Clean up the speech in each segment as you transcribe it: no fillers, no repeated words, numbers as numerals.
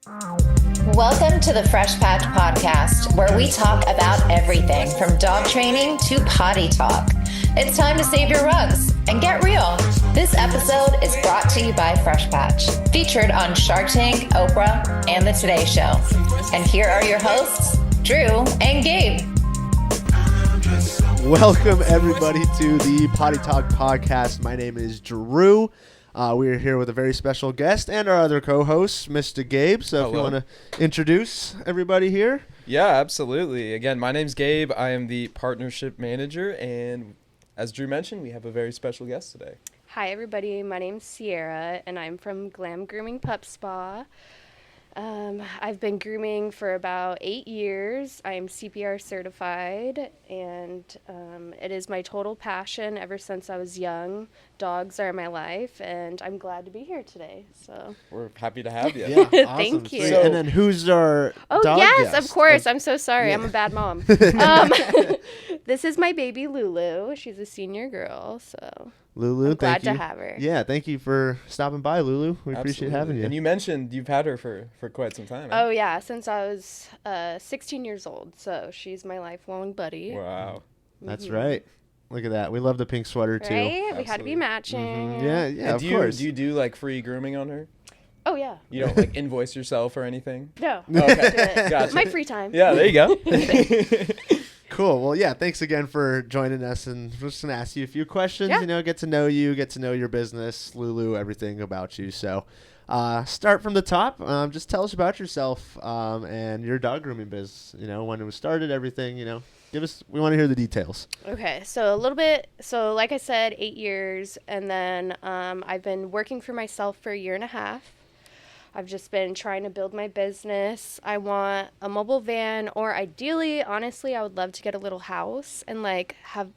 Welcome to the Fresh Patch Podcast, where we talk about everything from dog training to potty talk. It's time to save your rugs and get real. This episode is brought to you by Fresh Patch, featured on Shark Tank, Oprah, and The Today Show. And here are your hosts, Drew and Gabe. Welcome, everybody, to the Potty Talk Podcast. My name is Drew. We are here with a very special guest and our other co-host, Mr. Gabe. So if you want to introduce everybody here. Yeah, absolutely. Again, my name's Gabe. I am the partnership manager. And as Drew mentioned, we have a very special guest today. Hi, everybody. My name's Sierra, and I'm from Glam Grooming Pup Spa. I've been grooming for about 8 years. I am CPR certified, and it is my total passion ever since I was young. Dogs are my life, and I'm glad to be here today. So we're happy to have you. Yeah, awesome. Thank you. So, and then who's our dog yes, guest? of course. I'm so sorry. Yeah. I'm a bad mom. This is my baby Lulu. She's a senior girl, so Lulu, I'm glad to have her. Yeah, thank you for stopping by, Lulu. We appreciate having you. And you mentioned you've had her for quite some time. Oh, yeah, since I was 16 years old. So she's my lifelong buddy. Wow. That's right. Look at that. We love the pink sweater, too. Right? Absolutely. We had to be matching. Yeah, of course. Do you do like free grooming on her? Oh, yeah. You don't like invoice yourself or anything? No. Okay. Gotcha. My free time. Yeah, there you go. Cool. Well, yeah, thanks again for joining us. And we're just going to ask you a few questions, get to know you, get to know your business, Lulu, everything about you. So start from the top. Just tell us about yourself and your dog grooming biz, when it was started, everything, we want to hear the details. Okay. So a little bit. So like I said, 8 years. And then I've been working for myself for a year and a half. I've just been trying to build my business. I want a mobile van, or ideally, honestly, I would love to get a little house and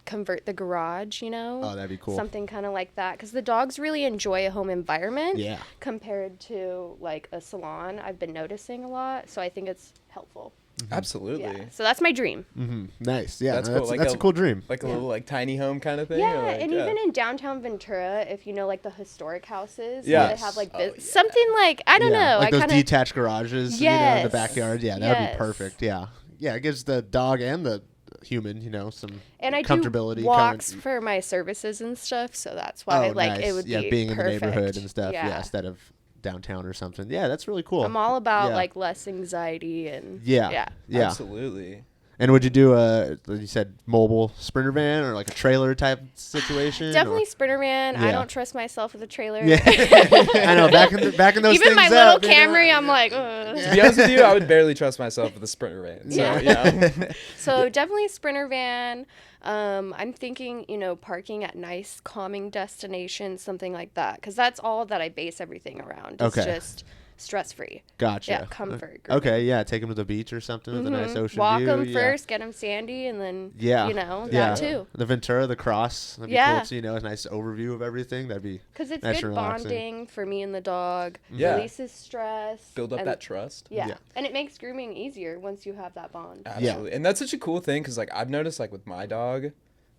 convert the garage, Oh, that'd be cool. Something kind of like that, because the dogs really enjoy a home environment compared to like a salon. I've been noticing a lot, so I think it's helpful. Mm-hmm. Absolutely. Yeah. So that's my dream. Mm-hmm. Nice. Yeah, that's cool. That's a cool dream. Like a little tiny home kind of thing? Yeah, even in downtown Ventura, if you know the historic houses, they have something like, I don't know. Like those detached garages in the backyard. Yeah, that would be perfect. Yeah. Yeah, it gives the dog and the human, some and I comfortability. Do walks for my services and stuff, so that's why nice. It would be being perfect. In the neighborhood and stuff. Yeah, instead of downtown or something. Yeah, that's really cool. I'm all about less anxiety and yeah. Absolutely. And would you do you said mobile Sprinter van or like a trailer type situation? Definitely Sprinter van. I don't trust myself with a trailer. Yeah. I know back in those even things my little Camry, I'm like, ugh. To be honest with you, I would barely trust myself with a Sprinter van. So, So definitely Sprinter van. I'm thinking, parking at nice, calming destinations, something like that, because that's all that I base everything around. It's just stress-free. Gotcha. Yeah, comfort. Okay, yeah, take them to the beach or something with a nice ocean Walk view. them first, get them sandy, and then, that too. The Ventura, the Cross, that'd be cool. So, a nice overview of everything. That'd be because it's nice good bonding for me and the dog. Yeah. Releases stress. Build up that trust. Yeah. And it makes grooming easier once you have that bond. Absolutely. And that's such a cool thing because, I've noticed, with my dog,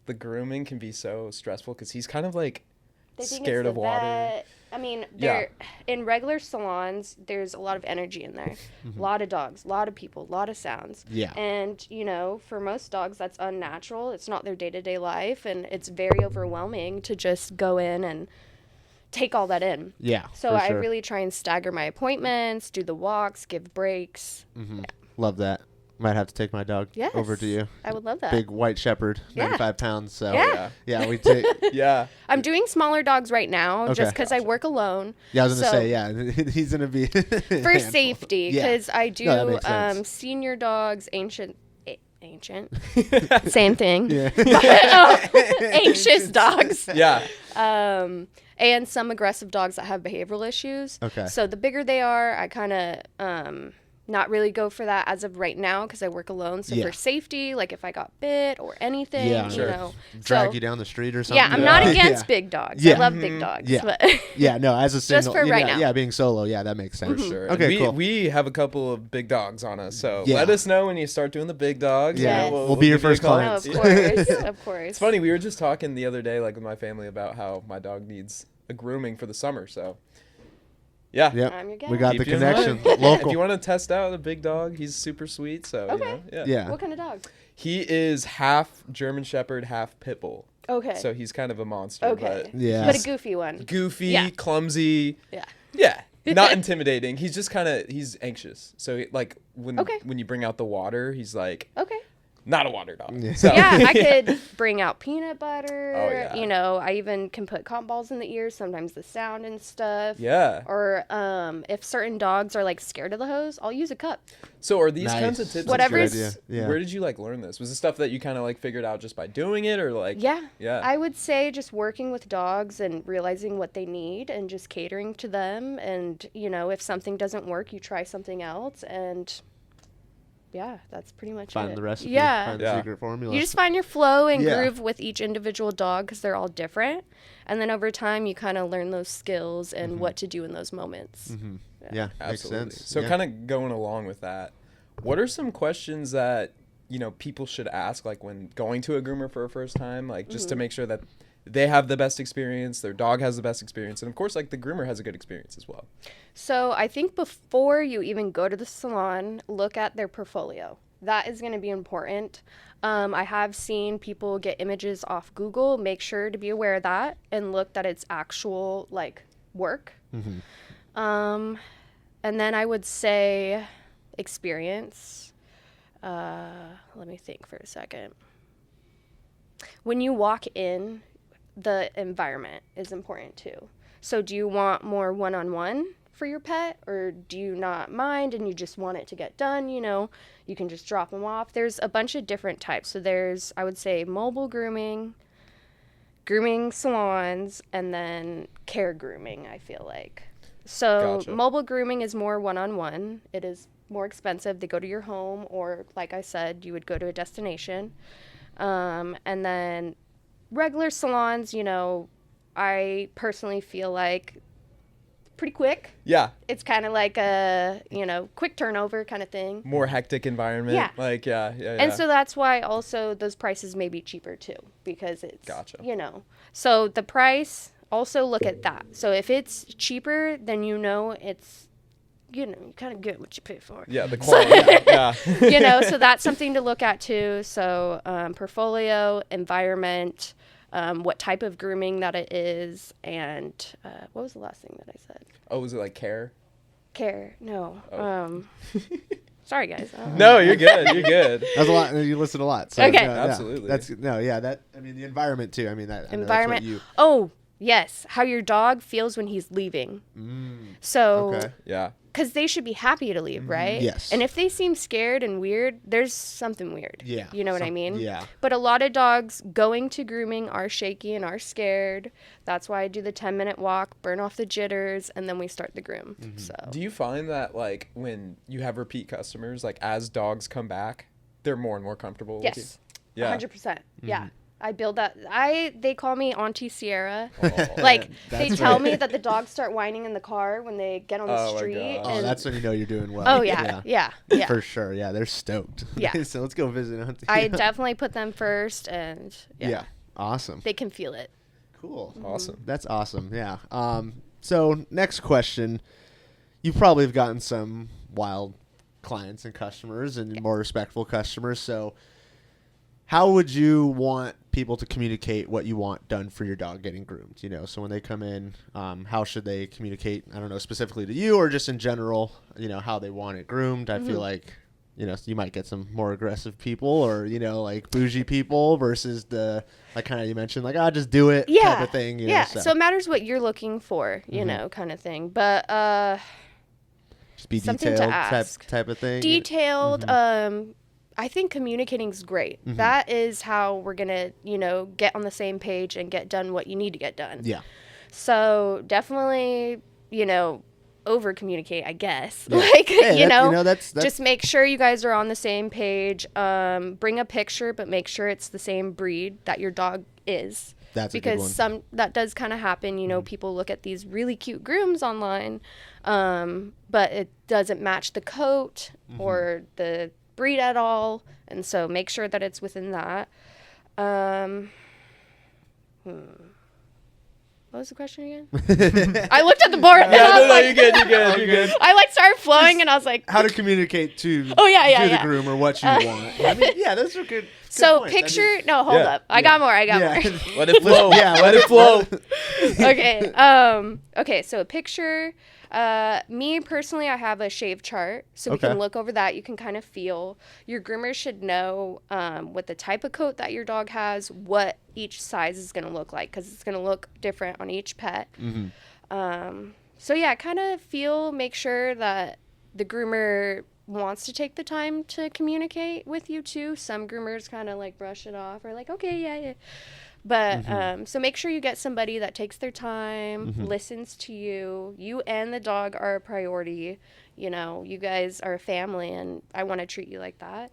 the grooming can be so stressful because he's kind of, scared of water. I mean, in regular salons, there's a lot of energy in there. A lot of dogs, a lot of people, a lot of sounds. Yeah. And, for most dogs, that's unnatural. It's not their day-to-day life, and it's very overwhelming to just go in and take all that in. Yeah. So I really try and stagger my appointments, do the walks, give breaks. Mm-hmm. Yeah. Love that. Might have to take my dog over to you. I would love that. Big white shepherd, 95 pounds. So we take. I'm doing smaller dogs right now just because I work alone. Yeah, I was gonna say he's gonna be for safety because I do senior dogs, ancient, same thing. Yeah. Anxious dogs. Yeah. And some aggressive dogs that have behavioral issues. Okay. So the bigger they are, I kind of not really go for that as of right now because I work alone. So for safety, if I got bit or anything, drag you down the street or something. Yeah, I'm not against big dogs. I love big dogs. Yeah. But as a single, just for right now. Yeah, being solo, that makes sense. For sure. Okay, cool. We have a couple of big dogs on us, so let us know when you start doing the big dogs. Yeah, we'll be your first client. Of course, of course. It's funny. We were just talking the other day, with my family, about how my dog needs a grooming for the summer. So Yeah. Yep. I'm your guy. We got the Keep you in connection. mind. Local. If you want to test out a big dog, he's super sweet. So, Okay. Yeah. What kind of dog? He is half German Shepherd, half Pit Bull. Okay. So he's kind of a monster. Okay. But Yeah. But a goofy one. goofy, Yeah. clumsy. Yeah. Yeah. Not intimidating. He's just he's anxious. So, like, when Okay. you bring out the water, he's like, Okay. not a water dog. Yeah. So, Yeah, I could bring out peanut butter. Oh, yeah. You know, I even can put cotton balls in the ears, sometimes the sound and stuff. Yeah. Or if certain dogs are like scared of the hose, I'll use a cup. So are these Nice. kinds of tips? and Whatever tricks- is- Yeah. Where did you like learn this? Was it stuff that you kind of like figured out just by doing it, or like? Yeah. Yeah. I would say just working with dogs and realizing what they need and just catering to them. And, you know, if something doesn't work, you try something else. And yeah, that's pretty much Find it. the recipe. Yeah. Find the Yeah. secret formula. You just find your flow and Yeah. groove with each individual dog because they're all different. And then over time, you kind of learn those skills and what to do in those moments. Yeah, makes Absolutely. sense. So Yeah. kind of going along with that, what are some questions that, you know, people should ask, like when going to a groomer for a first time, like just to make sure that they have the best experience, their dog has the best experience, and of course, like the groomer has a good experience as well. So I think before you even go to the salon, look at their portfolio. That is going to be important. I have seen people get images off Google. Make sure to be aware of that and look that it's actual like work. And then I would say experience. Let me think for a second. When you walk in, the environment is important too. So do you want more one-on-one for your pet, or do you not mind and you just want it to get done? You know, you can just drop them off. There's a bunch of different types. So there's, I would say, mobile grooming, grooming salons, and then care grooming, I feel like. So Gotcha. mobile grooming is more one-on-one. It is more expensive. They go to your home, or like I said, you would go to a destination. And then regular salons, you know, I personally feel like pretty quick. Yeah. It's kind of like a, you know, quick turnover kind of thing. More hectic environment. Yeah. Like, yeah. And so that's why also those prices may be cheaper too, because it's, Gotcha. you know, so the price, also look at that. So if it's cheaper, then you know it's, you know, you kind of get what you pay for. Yeah, the quality. Yeah. You know, so that's something to look at too. So portfolio, environment, what type of grooming that it is, and what was the last thing that I said? Oh, was it like care? Care. No. Oh. Sorry, guys. No, you're good. You're good. That's a lot. You listen a lot. So, Okay. no, yeah. Absolutely. That's no, yeah. That I mean, the environment too. I mean, that I know Environment. That's what Oh, yes. How your dog feels when he's leaving. So, Okay. Yeah. because they should be happy to leave, right? Yes. And if they seem scared and weird, there's something weird. Yeah. You know what I mean? Yeah. But a lot of dogs going to grooming are shaky and are scared. That's why I do the 10-minute walk, burn off the jitters, and then we start the groom. So. Do you find that like when you have repeat customers, like as dogs come back, they're more and more comfortable with you? Yes. Yeah. 100%. Yeah. I build that. They call me Auntie Sierra. Oh. Like they That's tell right. me that the dogs start whining in the car when they get on the Oh my street. gosh. Oh, and that's when you know you're doing well. oh yeah, yeah, yeah. For sure. Yeah, they're stoked. Yeah. So let's go visit Auntie. I definitely put them first, and Yeah. Awesome. they can feel it. Cool. Awesome. That's awesome. Yeah. So next question, you probably have gotten some wild clients and customers and more respectful customers. So how would you want people to communicate what you want done for your dog getting groomed? You know, so when they come in, how should they communicate? I don't know, specifically to you or just in general, you know, how they want it groomed. I feel like, you know, you might get some more aggressive people or, you know, like bougie people versus the, like kind of you mentioned, like, just do it type of thing. You yeah. know, So it matters what you're looking for, you know, kind of thing. But just be something to detailed ask. type of thing. detailed. I think communicating is great. That is how we're gonna, you know, get on the same page and get done what you need to get done. Yeah. So definitely, you know, over communicate, I guess. Yeah. Like, Hey, you know, that's just make sure you guys are on the same page. Bring a picture, but make sure it's the same breed that your dog is. That's a good because one. that does kind of happen. You know, people look at these really cute grooms online, but it doesn't match the coat or the breed at all, and so make sure that it's within that. What was the question again? I looked at the board and I was like, you're good. I started flowing and I was like, how to communicate to the groomer what you want. I mean, yeah, those are good. So points. picture, no, hold up. I got more. Let it flow. Let it flow. Okay. Okay. So picture, me personally, I have a shave chart, so we can look over that. You can kind of feel. Your groomer should know what the type of coat that your dog has, what each size is going to look like, because it's going to look different on each pet. So yeah, kind of make sure that the groomer wants to take the time to communicate with you too. Some groomers kind of like brush it off or like, okay, yeah. But so make sure you get somebody that takes their time, listens to you. You and the dog are a priority. You know, you guys are a family, and I want to treat you like that.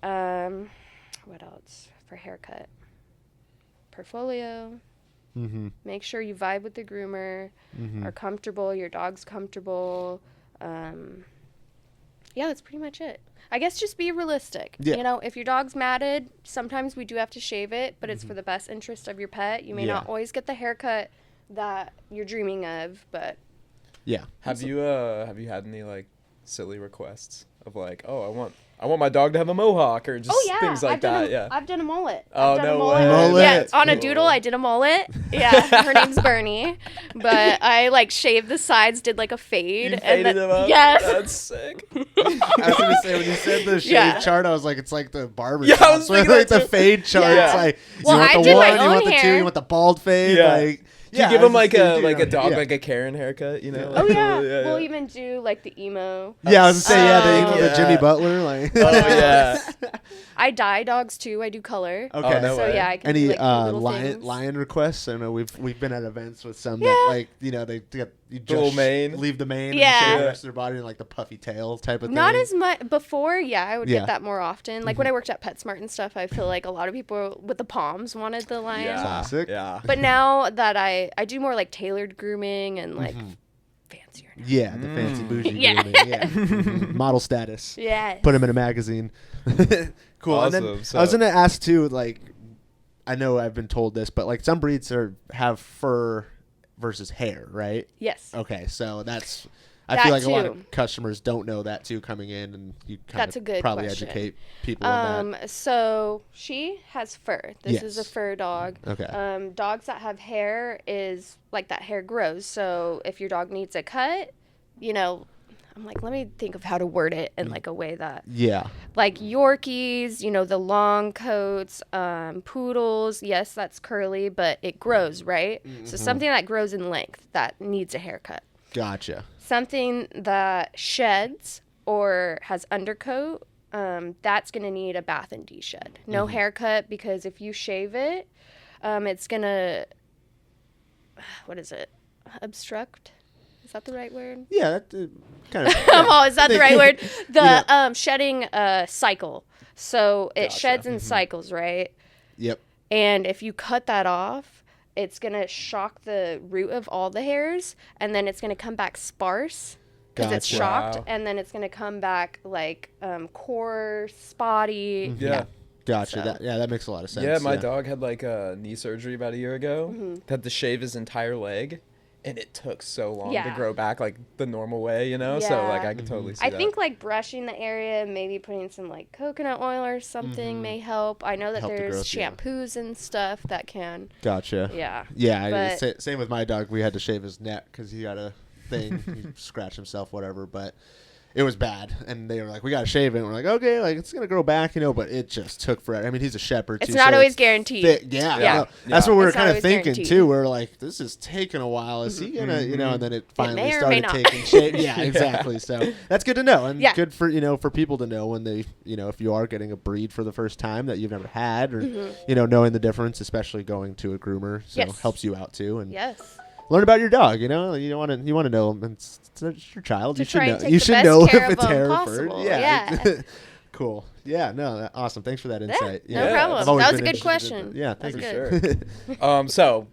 What else for haircut? Portfolio. Make sure you vibe with the groomer, are comfortable, your dog's comfortable. Yeah, that's pretty much it. I guess just be realistic. Yeah. You know, if your dog's matted, sometimes we do have to shave it, but it's for the best interest of your pet. You may not always get the haircut that you're dreaming of, but yeah. Have you had any like silly requests of like, oh, I want my dog to have a mohawk or just things like that? I've done a mullet. Oh, no way. Mullet. Yeah, on a doodle, I did a mullet. Yeah, her name's Bernie. But I, like, shaved the sides, did, like, a fade. You faded them up? Yes. That's sick. I was going to say, when you said the shave chart, I was like, it's like the barber shop. I was thinking like the fade chart. It's like, you want the one, you want the two, you want the bald fade. Yeah. Like, you give him like a dog, like a Karen haircut, you know? Like, we'll even do like the emo. Yeah, I was gonna say, the Jimmy Butler, like. Oh yeah. I dye dogs too. I do color. Okay. No way. Yeah, I can any do, like, lion requests? I know we've been at events with some that like they get you just leave the mane and shave the rest of their body and like the puffy tail type of thing. Not as much before. Yeah, I would get that more often. Like when I worked at PetSmart and stuff, I feel like a lot of people with the palms wanted the lion. Yeah. Classic. Yeah. But now that I do more like tailored grooming and like fancier. Now. Yeah, the fancy bougie grooming. Yeah. Model status. Yeah. Put him in a magazine. Cool. Awesome. And then I was gonna ask too, like, I know I've been told this, but like some breeds have fur versus hair, right? Yes. Okay, so I feel like a lot of customers don't know that too coming in, and you kind of probably educate people on that. So she has fur. This is a fur dog. Okay. Dogs that have hair is like that hair grows. So if your dog needs a cut, you know, I'm like, let me think of how to word it in like a way that like Yorkies, you know, the long coats, poodles, yes, that's curly, but it grows, right? So something that grows in length that needs a haircut. Gotcha. Something that sheds or has undercoat, that's going to need a bath and deshed. No haircut, because if you shave it, it's going to, what is it? Obstruct? Is that the right word? Yeah, that kind of. Oh, is that the right word? The shedding cycle. So it sheds in cycles, right? Yep. And if you cut that off, it's going to shock the root of all the hairs, and then it's going to come back sparse because it's shocked, and then it's going to come back like coarse, spotty. Yeah. Gotcha. So. That makes a lot of sense. Yeah, my dog had like a knee surgery about a year ago. Had to shave his entire leg. And it took so long to grow back like the normal way, you know? Yeah. So like I can totally see that. I think like brushing the area, maybe putting some like coconut oil or something may help. I know that there's shampoos and stuff that can. Gotcha. Yeah. Yeah. Same with my dog. We had to shave his neck because he got a thing. He scratched himself, whatever. But it was bad, and they were like, "We gotta shave it." And we're like, "Okay, like it's gonna grow back, you know." But it just took forever. I mean, he's a shepherd. It's not always guaranteed. That's what we were kind of thinking too. We're like, "This is taking a while. Is he gonna, you know?" And then it finally started taking shape. Yeah, exactly. So that's good to know, and good for for people to know when they, if you are getting a breed for the first time that you've never had, or knowing the difference, especially going to a groomer, so helps you out too. And learn about your dog. You want to know them. It's your child. You should know. You should know if it's hair or fur. Yeah. Cool. Yeah. No. Awesome. Thanks for that insight. No problem. That was a good question. Yeah. Thanks for sure. So,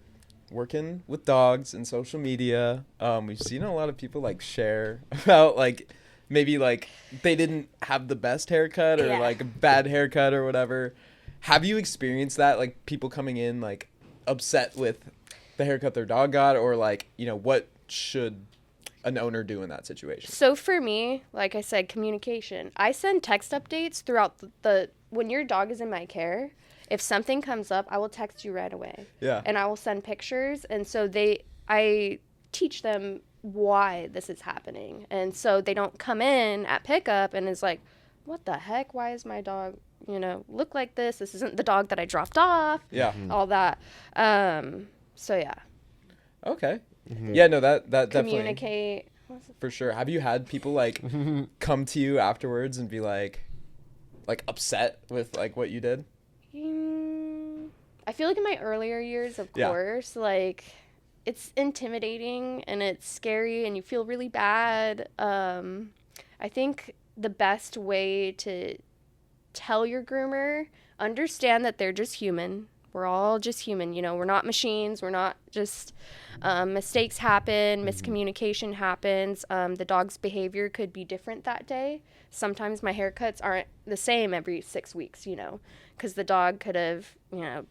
working with dogs and social media, we've seen a lot of people like share about like maybe like they didn't have the best haircut or like a bad haircut or whatever. Have you experienced that? Like people coming in like upset with the haircut their dog got, or like, you know, what should an owner do in that situation? So for me, like I said, communication. I send text updates throughout the when your dog is in my care. If something comes up, I will text you right away. Yeah. And I will send pictures. And so I teach them why this is happening. And so they don't come in at pickup and is like, what the heck? Why is my dog, you know, look like this? This isn't the dog that I dropped off. Yeah. All that. So yeah. Okay. Yeah, no, that definitely. Communicate. For sure. Have you had people like come to you afterwards and be like upset with like what you did? I feel like in my earlier years, of course, like it's intimidating and it's scary and you feel really bad. I think the best way to tell your groomer, understand that they're just human. We're all just human, you know, we're not machines. We're not just, mistakes happen, miscommunication happens. The dog's behavior could be different that day. Sometimes my haircuts aren't the same every 6 weeks, you know, because the dog could have, you know,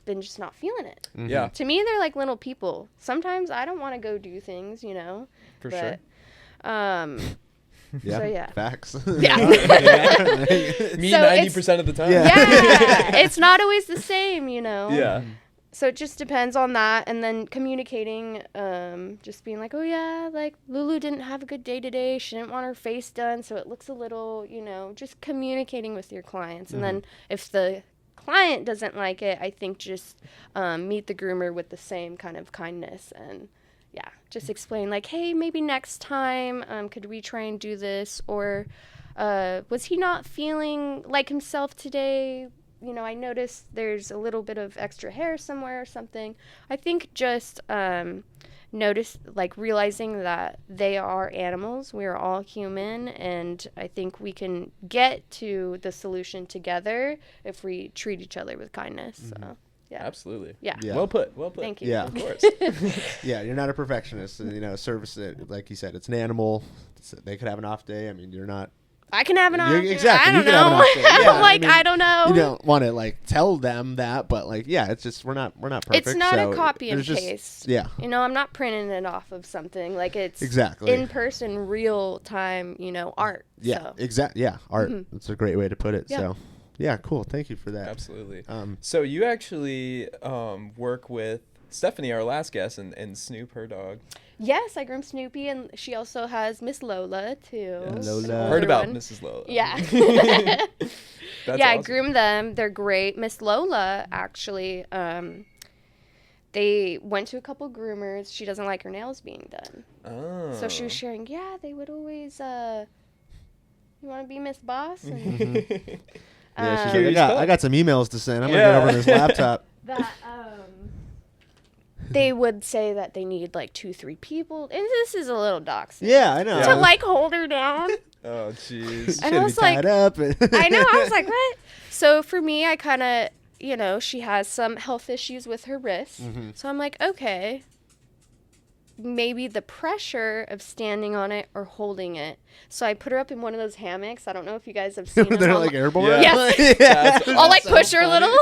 been just not feeling it. Yeah. To me, they're like little people. Sometimes I don't want to go do things, you know. For sure. Yeah. So yeah. Facts. Yeah. Me So 90% of the time. Yeah. It's not always the same, you know. Yeah. So it just depends on that. And then communicating, just being like, oh, yeah, like Lulu didn't have a good day today. She didn't want her face done. So it looks a little, you know, just communicating with your clients. And then if the client doesn't like it, I think just meet the groomer with the same kind of kindness. And, yeah, just explain like, hey, maybe next time, could we try and do this? Or was he not feeling like himself today? You know, I noticed there's a little bit of extra hair somewhere or something. I think just realizing that they are animals. We are all human, and I think we can get to the solution together if we treat each other with kindness. So, yeah. Absolutely. Yeah. Well put. Thank you. Yeah. Of course. Yeah, you're not a perfectionist, and you know, service it like you said. It's an animal. They could have an off day. I mean, you're not. I can have an off. Exactly. I don't you can have an know. off day. Yeah, Like, I mean, I don't know. You don't want to like tell them that, but like, yeah, it's just we're not perfect. It's not so a copy and there's just- paste. Yeah. You know, I'm not printing it off of something. Like, it's Exactly. in person, real time, you know, art. Yeah. So. Exactly. Yeah. Art. That's a great way to put it. Yeah. So, yeah, cool. Thank you for that. Absolutely. So you actually work with Stephanie, our last guest, and Snoop, her dog. Yes, I groom Snoopy, and she also has Miss Lola, too. Yes. Lola. Heard about One. Mrs. Lola. Yeah. That's yeah, I awesome. groom them. They're great. Miss Lola, actually, they went to a couple groomers. She doesn't like her nails being done. Oh. So she was sharing, yeah, they would always, you want to be Miss Boss? And, Yeah, she's Curious like, cut. I got some emails to send. I'm gonna get over this laptop. that, they would say that they need like 2-3 people. And this is a little doxing. Yeah, I know. To like hold her down. Oh, jeez. I Should was be tied like- up. I know. I was like, what? So for me, I kind of, you know, she has some health issues with her wrist. So I'm like, okay, maybe the pressure of standing on it or holding it. So I put her up in one of those hammocks. I don't know if you guys have seen them. They're like airborne. Yeah. Yes. That's I'll like so push her a little.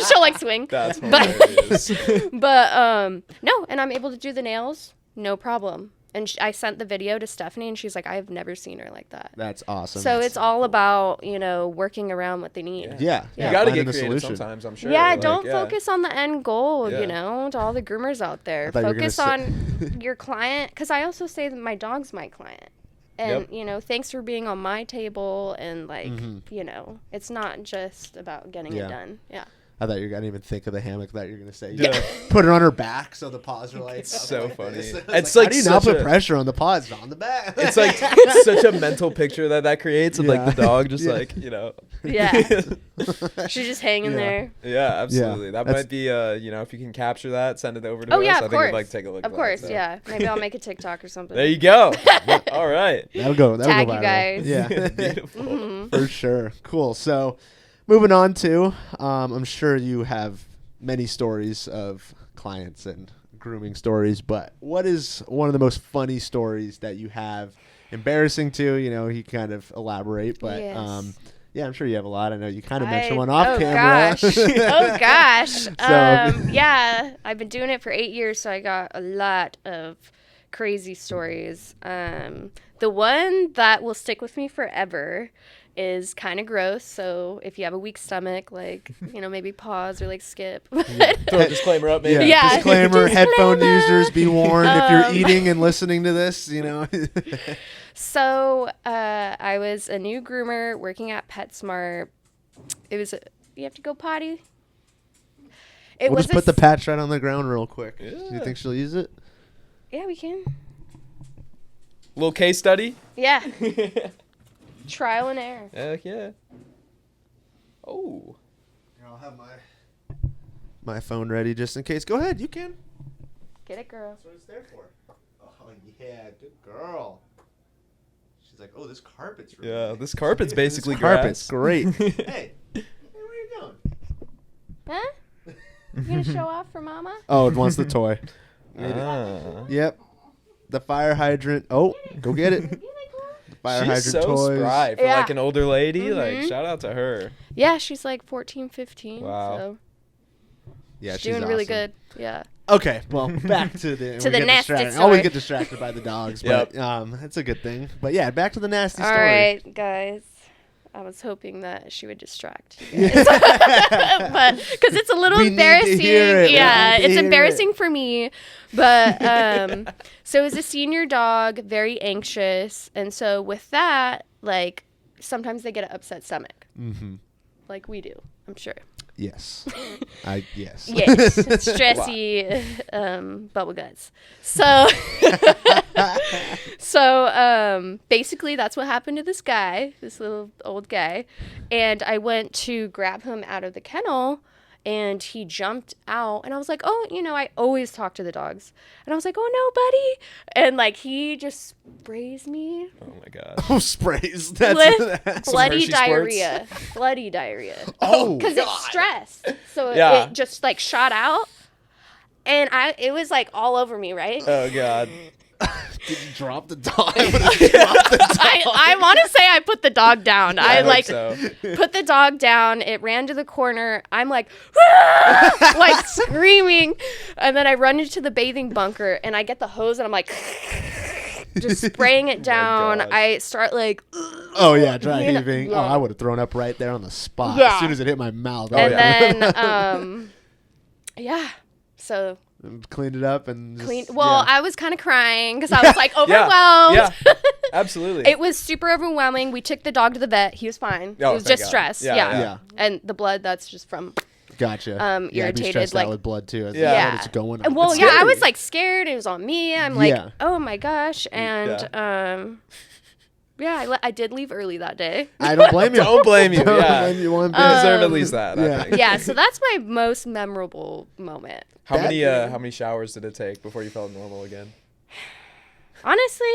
She'll like swing. That's But- hilarious. But no, and I'm able to do the nails, no problem. And I sent the video to Stephanie, and she's like, I've never seen her like that. That's awesome. So it's all about, you know, working around what they need. yeah. You yeah, got to finding get a creative solution. sometimes, I'm sure. Yeah, Like, don't focus on the end goal, Yeah. you know, to all the groomers out there. I thought you were gonna Focus on your client, because I also say that my dog's my client. And, Yep. you know, thanks for being on my table. And, like, you know, it's not just about getting Yeah. it done. Yeah. I thought you were gonna even think of the hammock that you're gonna say. Yeah. Put her on her back so the paws are like. It's so like funny. this. It's How like do you not such put a- pressure on the paws? It's on the back. It's like such a mental picture that creates of like the dog just Yeah. like, you know. Yeah. She's just hanging Yeah. there. Yeah, absolutely. That That's- might be you know, if you can capture that, send it over to Oh, us. yeah, I of think course. we'd like to take a look Of at course, that. so. yeah. Maybe I'll make a TikTok or something. There you go. All right. That'll go. That'll Tag go you viral. guys. Yeah. Beautiful. For sure. Cool. So, moving on to, I'm sure you have many stories of clients and grooming stories, but what is one of the most funny stories that you have? Embarrassing too, you know, he kind of elaborate, but Yes. Yeah, I'm sure you have a lot. I know you kind of mentioned one off camera. Gosh. Oh, gosh. Yeah, I've been doing it for 8 years, so I got a lot of crazy stories. The one that will stick with me forever is kind of gross, so if you have a weak stomach, like, maybe pause or like skip. Throw a disclaimer up, maybe. Yeah. Disclaimer, headphone users, be warned if you're eating and listening to this, So I was a new groomer working at PetSmart. It was you have to go potty. We'll just put the patch right on the ground real quick. Yeah. Do you think she'll use it? Yeah, we can. Little case study? Yeah. Trial and error. Heck yeah. Oh. I'll have my phone ready just in case. Go ahead, you can. Get it, girl. That's what it's there for. Oh, yeah, good girl. She's like, oh, this carpet's really nice. This carpet's basically this grass. Carpet's great. Hey, where are you going? Huh? You gonna show off for Mama? Oh, it wants the toy. Yep. The fire hydrant. Oh, go get it. Fire hydrant she's so toys. spry for like an older lady. Like, shout out to her. Yeah, she's like 14, 15. Wow. So Yeah, she's doing really good. Yeah. Okay, well, back to the nasty story. Always get distracted by the dogs, but it's a good thing. But yeah, back to the nasty story. All right, guys. I was hoping that she would distract you guys. But because it's a little embarrassing. Need to hear it. Yeah, it's embarrassing for me. But so it was a senior dog, very anxious. And so with that, like, sometimes they get an upset stomach. Mm-hmm. Like we do, I'm sure. Yes. Yes. Yes. Stressy bubble guts. So basically that's what happened to this guy, this little old guy. And I went to grab him out of the kennel and he jumped out and I was like, oh, I always talk to the dogs. And I was like, oh no, buddy. And like he just sprays me. Oh my God. Oh, sprays. With bloody diarrhea. Bloody diarrhea. Oh, because it's stressed. So it just like shot out. And it was like all over me, right? Oh God. Did you drop the dog? I want to say I put the dog down. Yeah, I like put the dog down. It ran to the corner. I'm like, like screaming. And then I run into the bathing bunker and I get the hose and I'm like, just spraying it down. I start like, oh yeah, dry heaving. Oh, I would have thrown up right there on the spot as soon as it hit my mouth. And then, so. Cleaned it up and I was kind of crying because I was like overwhelmed. Yeah, absolutely. It was super overwhelming. We took the dog to the vet. He was fine. It was just stress. Yeah. And the blood, that's just from gotcha. Irritated, like with blood too. Yeah. It's going on. Well, I was like scared. It was on me. I'm like, oh my gosh. And I did leave early that day. I don't blame you. Don't blame you. Don't blame you one bit. You deserve at least that. I think. Yeah, so that's my most memorable moment. How many showers did it take before you felt normal again? Honestly,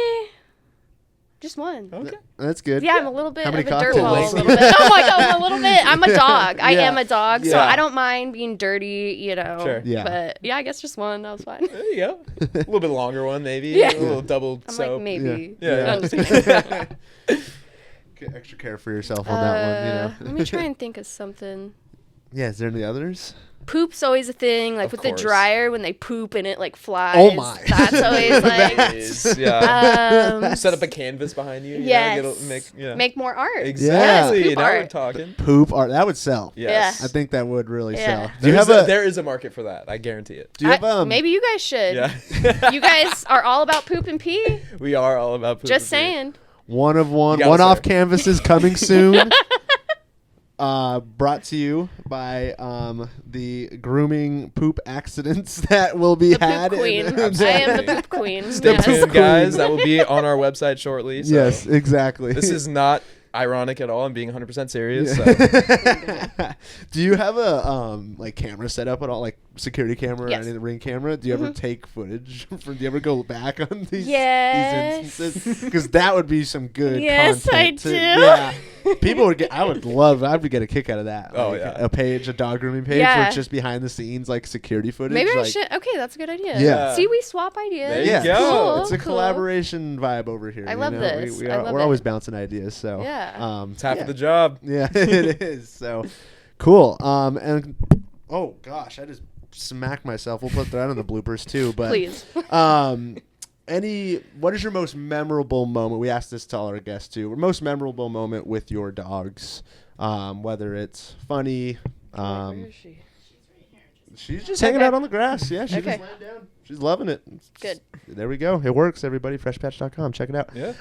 just one. Okay. That's good. Yeah, I'm a little bit of a cocktails? dirt ball. Oh my God, a little bit. I'm a dog. I am a dog, so Yeah. I don't mind being dirty, Sure. Yeah. But I guess just one. That was fine. There you go. A little bit longer one, maybe. Yeah. A little double I'm soap. like, maybe. Yeah. No, I'm just kidding. Get extra care for yourself on that one. Let me try and think of something. Yeah, is there any others? Poop's always a thing, like Of with course. the dryer when they poop and it like flies. Oh my. That's always like. Set up a canvas behind you. Yes. Make more art. Exactly. Yes, poop now art. we're talking. Poop art. That would sell. Yes. I think that would really sell. Do There is a market for that. I guarantee it. Do you have maybe you guys should. Yeah. You guys are all about poop and pee. We are all about poop. Just and pee. saying. one-off canvases coming soon. Brought to you by the grooming poop accidents that will be had. Poop queen. I am the poop queen. Stay Yes. tuned, guys. That will be on our website shortly. So Yes, exactly. This is not ironic at all. I'm being 100% serious. So. Do you have a like camera set up at all, like security camera or any Ring camera? Do you ever take footage? Do you ever go back on these Yes. instances? Because that would be some good Yes, content. I do. Yeah. People would I would get a kick out of that. Oh, like, yeah. a dog grooming page Yeah. where it's just behind the scenes, like security footage. Maybe I like, should. Okay, that's a good idea. Yeah. See, we swap ideas. There you Yeah, go. Cool, it's a cool. collaboration vibe over here. I love this. We I are, love we're it. always bouncing ideas. So Yeah. It's half yeah. of the job. Yeah, it is. So cool. And oh gosh, I just smacked myself. We'll put that on the bloopers too. But Please. what is your most memorable moment? We asked this to all our guests too. Your most memorable moment with your dogs, whether it's funny. Where is she? She's just hanging Okay. out on the grass. Yeah, she's Okay. just laying down. She's loving it. Good. There we go. It works, everybody. Freshpatch.com. Check it out. Yeah.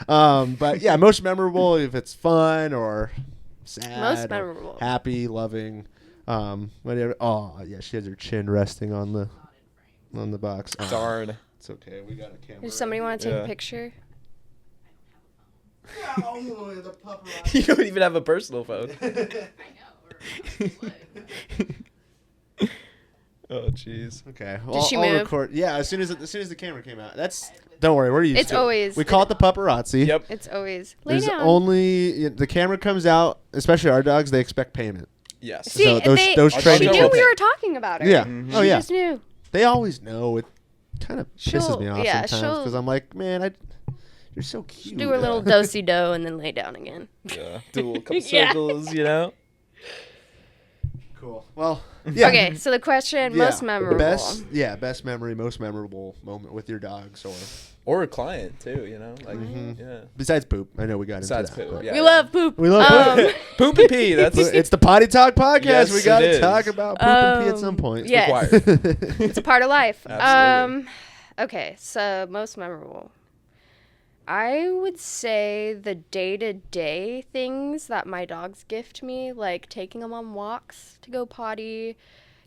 But yeah, most memorable if it's fun or sad. Most or memorable. happy, loving. Whatever. Oh, yeah, she has her chin resting on the box. Oh, Darn. it's okay. We got a camera. Does somebody want to take Yeah. a picture? Oh, the paparazzi. You don't even have a personal phone. Oh, jeez. Okay. she I'll move? record. Yeah, as soon as the camera came out. Don't worry, we're used It's to it. always- We call it the paparazzi. Yep. It's always lay There's down. only the camera comes out, especially our dogs. They expect payment. Yes. See, So those she training knew tips- we were talking about her. Yeah. Mhm. Oh She yeah. just knew. They always know. It kind of pisses me off yeah, sometimes because I'm like, man, you're so cute. Do her little do-si-do and then lay down again. Yeah. Do a couple Yeah. circles, you know? Cool. Well, yeah. Okay, so the question, Yeah. most memorable. Best memory, most memorable moment with your dogs, or Or a client, too, you know? Like, yeah. besides poop. I know we got Besides into that. poop, but- yeah. We love poop. We love poop. Poop and pee. That's It's the Potty Talk podcast. Yes, we got it to is. talk about poop and pee at some point. yes. required. It's a part of life. Absolutely. Okay, so most memorable. I would say the day-to-day things that my dogs gift me, like taking them on walks to go potty,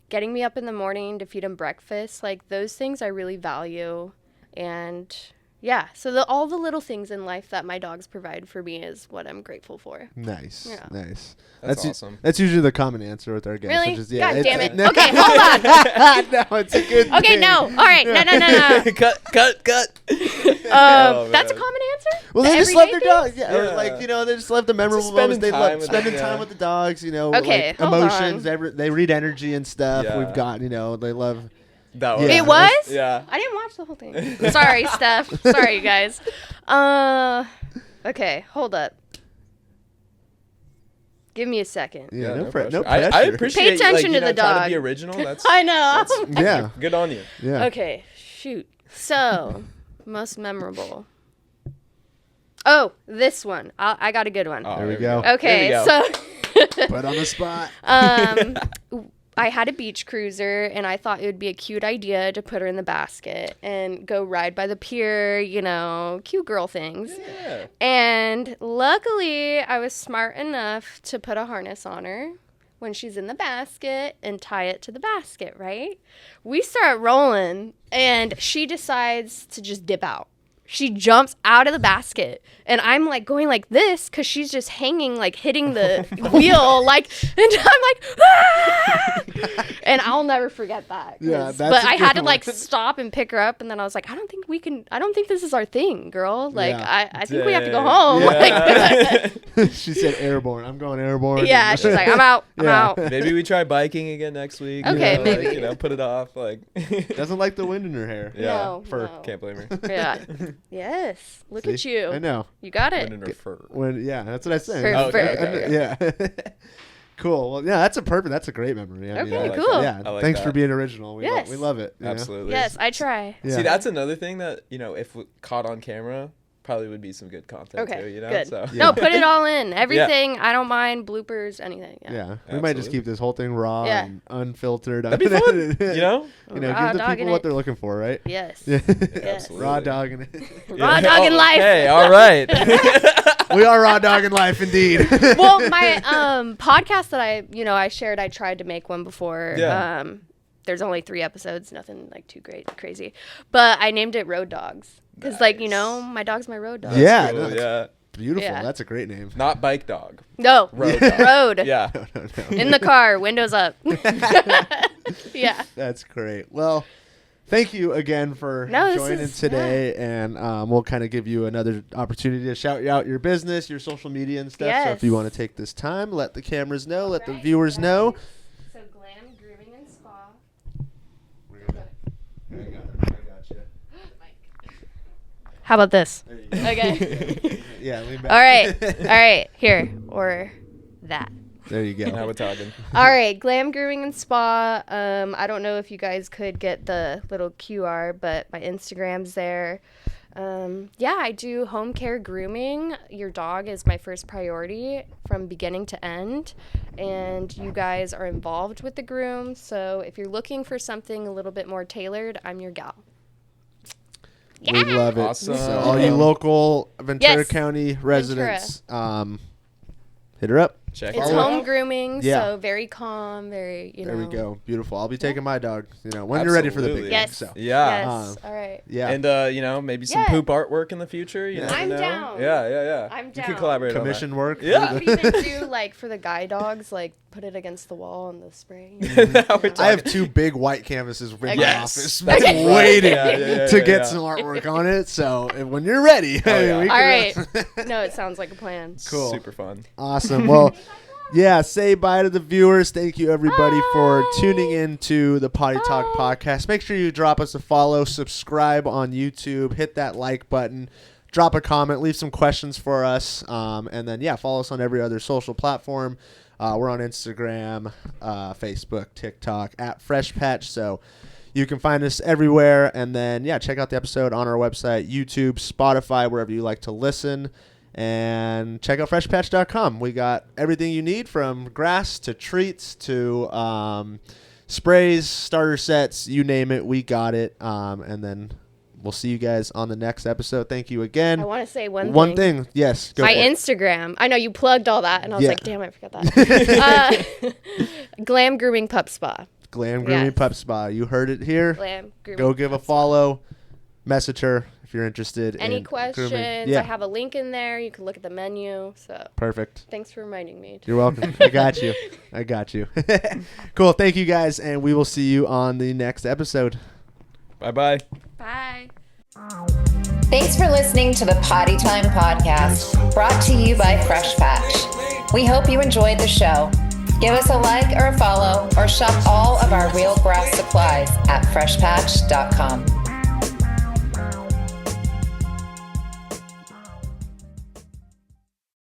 getting me up in the morning to feed them breakfast, like those things I really value. And yeah, so all the little things in life that my dogs provide for me is what I'm grateful for. Nice. Yeah. Nice. That's awesome. That's usually the common answer with our guests. Really? Which is, yeah, God damn it. No. Okay, hold on. No, it's a good Okay, thing. no. All right. No. cut. That's a man. common answer? Well, The they just love their everyday dogs. Yeah. Or Yeah. like, they just love the memorable spending moments. They time love with spending them, time yeah. with the dogs, Okay, like hold emotions. on. They read energy and stuff. Yeah. We've got, they love. That Yeah. It was? Yeah. I didn't watch the whole thing. Sorry, Steph. Sorry, you guys. Okay, hold up. Give me a second. Yeah, no pressure. pressure. I appreciate Pay attention you, to the trying to dog. be original. That's I know. Yeah. good on you. Yeah. Okay, shoot. So, most memorable. Oh, this one. I got a good one. Oh, There we go. Okay, There we so Put on the spot. I had a beach cruiser, and I thought it would be a cute idea to put her in the basket and go ride by the pier, cute girl things. Yeah. And luckily, I was smart enough to put a harness on her when she's in the basket and tie it to the basket, right? We start rolling, and she decides to just dip out. She jumps out of the basket, and I'm like going like this because she's just hanging, like hitting the wheel, like, and I'm like, ah! And I'll never forget that. Yeah, that's but a I had to good like one. stop and pick her up, and then I was like, I don't think this is our thing, girl. Like, Yeah. I think we have to go Dang. home. Yeah. Like, She said airborne. I'm going airborne. yeah, she's like, I'm out. I'm Yeah. out. Maybe we try biking again next week. Okay, maybe. maybe. Put it off. Like. Doesn't like the wind in her hair. Yeah. No, Fur. no. Can't blame her. Yeah. Yes. Look at See? you. I know. You got Wind it. in her fur. Yeah, that's what I said. Fur, Okay, fur. okay. Yeah. Cool. Well, yeah, that's a great memory. I mean, Okay, I like cool. that. Yeah. I like Thanks that. for being original. We Yes. love it. you know? Absolutely. Yes, I try. Yeah. See, that's another thing that, if caught on camera, probably would be some good content Okay, too, good. So. Yeah. No, put it all in. Everything. I don't mind bloopers, anything. Yeah. Yeah, we might just Absolutely. keep this whole thing raw Yeah. and unfiltered. That'd be fun, You you know? know, Raw give the dogging people what it. they're looking for, right? Yes. Yeah. Absolutely. Raw dogging it. Raw dog in life. Hey, all right. We are raw dogging life, indeed. Well, my podcast that I shared, I tried to make one before. Yeah. There's only 3 episodes, nothing like too crazy. But I named it Road Dogs. Because, Nice. my dog's my road dog. Yeah. Cool, no, that's yeah. Beautiful. Yeah. That's a great name. Not bike dog. No. Road Yeah. dog. Road. Yeah. No. In the car, windows up. Yeah. That's great. Well, thank you again for joining today, and we'll kind of give you another opportunity to shout out your business, your social media and stuff. So if you want to take this time, let the cameras know, let the viewers know. So Glam Grooming and Spa. I got you. How about this? Okay. Yeah, lean back. All right, here, or that. There you go. Now we're talking. All right, Glam Grooming and Spa. I don't know if you guys could get the little QR, but my Instagram's there. I do home care grooming. Your dog is my first priority from beginning to end, and you guys are involved with the groom. So if you're looking for something a little bit more tailored, I'm your gal. We love it. Awesome. So all you local Ventura County residents, hit her up. Check It's home grooming, Yeah. so very calm, very, There we go. Beautiful. I'll be taking my dog, when you're ready for the big one. Yes. So. Yeah. Yes. All right. Yeah. And maybe some poop artwork in the future. You never I'm know. down. Yeah. I'm You down. could collaborate Commission work. Yeah. We could even do like for the guy dogs, like put it against the wall and the spray. on that. Now we're I have talking. 2 big white canvases in my Yes. office That's waiting right. to get some artwork on it. So when you're ready, yeah. we All right. can- No, it sounds like a plan. Cool. Super fun. Awesome. Well, say bye to the viewers. Thank you, everybody, for tuning in to the Potty Talk podcast. Make sure you drop us a follow, subscribe on YouTube, hit that like button, drop a comment, leave some questions for us, and then, follow us on every other social platform. We're on Instagram, Facebook, TikTok, at Fresh Patch, so you can find us everywhere. And then, check out the episode on our website, YouTube, Spotify, wherever you like to listen. And check out freshpatch.com. We got everything you need, from grass to treats to sprays, starter sets, you name it, we got it. And then we'll see you guys on the next episode. Thank you again. I want to say one One thing. thing. Yes. Go My for it. Instagram. I know you plugged all that, and I was like, damn, I forgot that. Glam Grooming Pup Spa. Glam Grooming Pup Spa. You heard it here. Glam Grooming Go give a follow. Message her if you're interested. Any in questions? grooming. Yeah. I have a link in there. You can look at the menu. So Perfect. thanks for reminding me. You're welcome. I got you. Cool. Thank you, guys, and we will see you on the next episode. Bye-bye. Bye. Thanks for listening to the Potty Time Podcast, brought to you by Fresh Patch. We hope you enjoyed the show. Give us a like or a follow, or shop all of our real grass supplies at freshpatch.com.